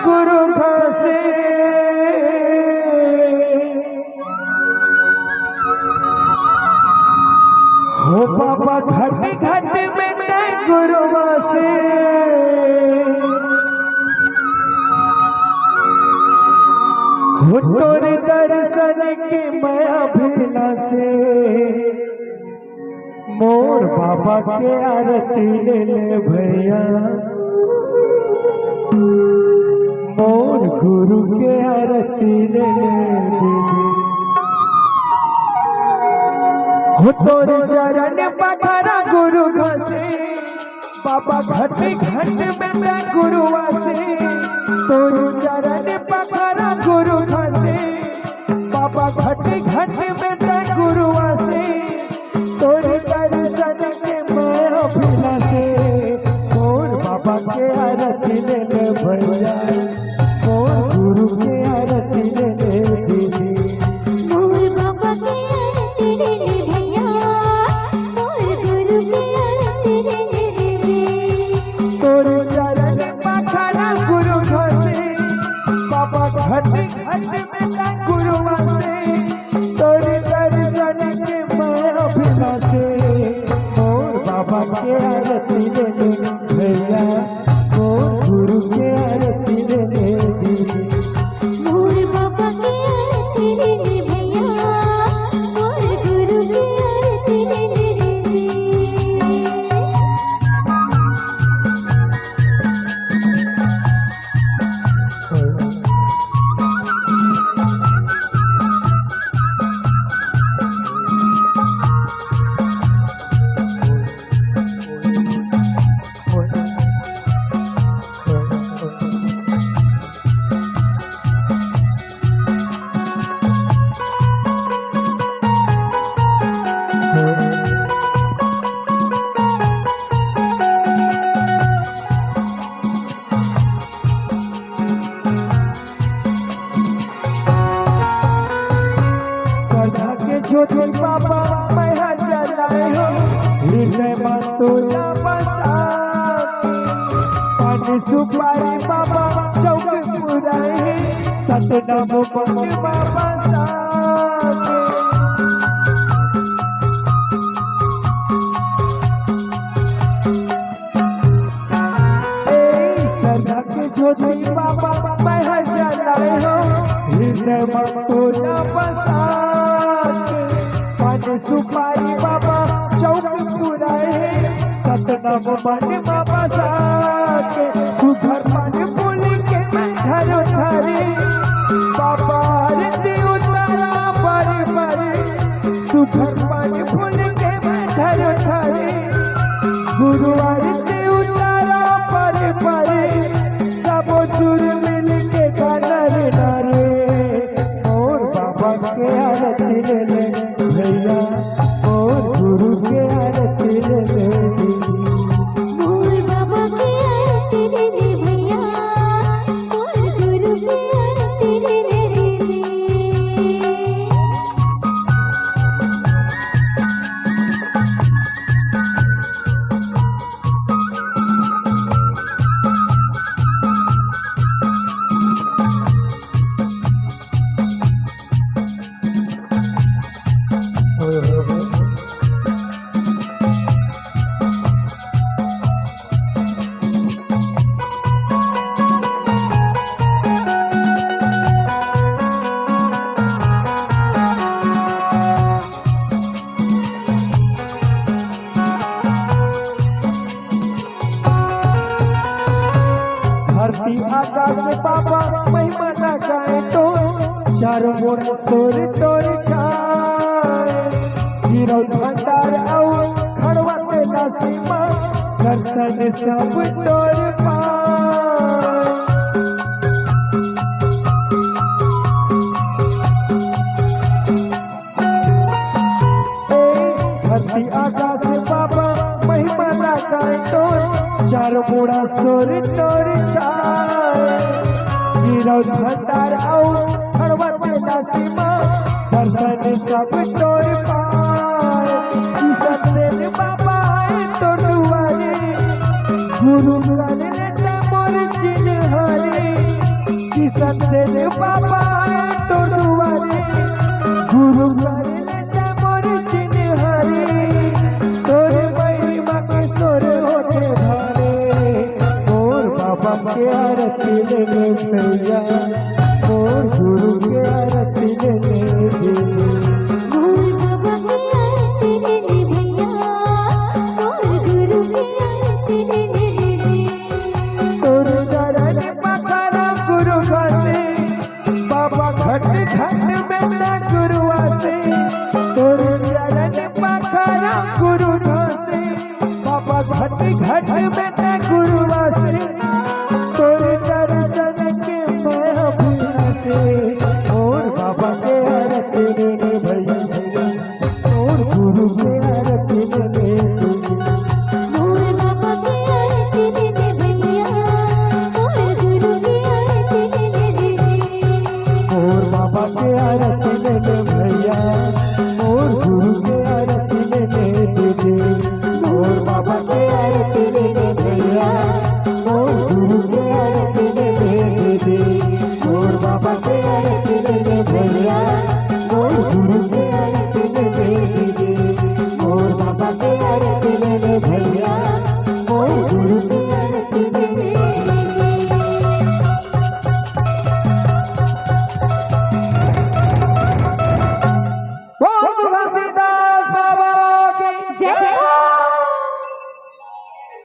गुरु घसे हो बाबा घट घट बेटा गुरु वासे हो तोरे दर्शन के माया भेला से मोर बाबा के आरती ले ले भैया मोर गुरु के आरती ले ले दीदी हो तोरे चरण पखारा गुरु घसे बाबा घट घट बेटा गुरु वासे तोरे चरण पखारा गुरु घसे बाबा घट घट बेटा गुरु वासे तोरे दर्शन के माया भेला से मोर बाबा के आरती ले ले भैया मोर गुरु के आरती ले ले दीदी मोर बाबा के आरती ले ले भैया मोर गुरु के आरती ले ले दीदी तोरे चरण पखारा गुरु घसे बाबा घट घट बेटा गुरु वासे तोरे दर्शन के माया भेला से मोर बाबा के आरती ले ले भैया मोर गुरु के आरती ले ले दीदी मोर बाबा के आरती ले ले भैया मोर गुरु के आरती ले ले दीदी श्रद्धा के ज्योति बाबा मैं जलाए हो हृदय में तोला बसा पान सुपारी बाबा चौक पुराए सतनाम बन बाबा साथे श्रद्धा के ज्योति बाबा मैं जलाए हो हृदय में तोला बसा पान सुपारी बाबा चौक पुराए सतनाम बन बाबा साथे सुधर पान फूल के मैं धरो धरे बाबा आरती उतारा बारी बारी सुधर पान फूल के मैं धरो धरे गुरु आरती उतारा बारी बारी सब जुर मिल के गाना रे नारे और बाबा के आरती ले ले भैया और गुरु के आरती ले ले दीदी मोर बाबा के आरती ले ले भैया मोर गुरु के आरती ले ले दीदी धरती आकाश बाबा महिमा ना गाए तो चारों ओर सोर तोर छाए हीरो भंडार आओ खड़वा के नसीमा दर्शन सब तोर पाए धरती आकाश बाबा महिमा ना गाए तो चारों बूढ़ा सोर तोर छाए हीरो भंडार आओ खड़वा के नसीमा दर्शन सब तोर पाए सबसे बाबा आए तो दुआरे गुरु कर लेता मोर चिन्हारे सबसे रे बाबा तो दुआरे गुरु करे लेता मोर चिन्ह हरे तोरे महिमा के सोर होते धारे मोर बाबा के आरती ले भैया मोर गुरु के आरती ले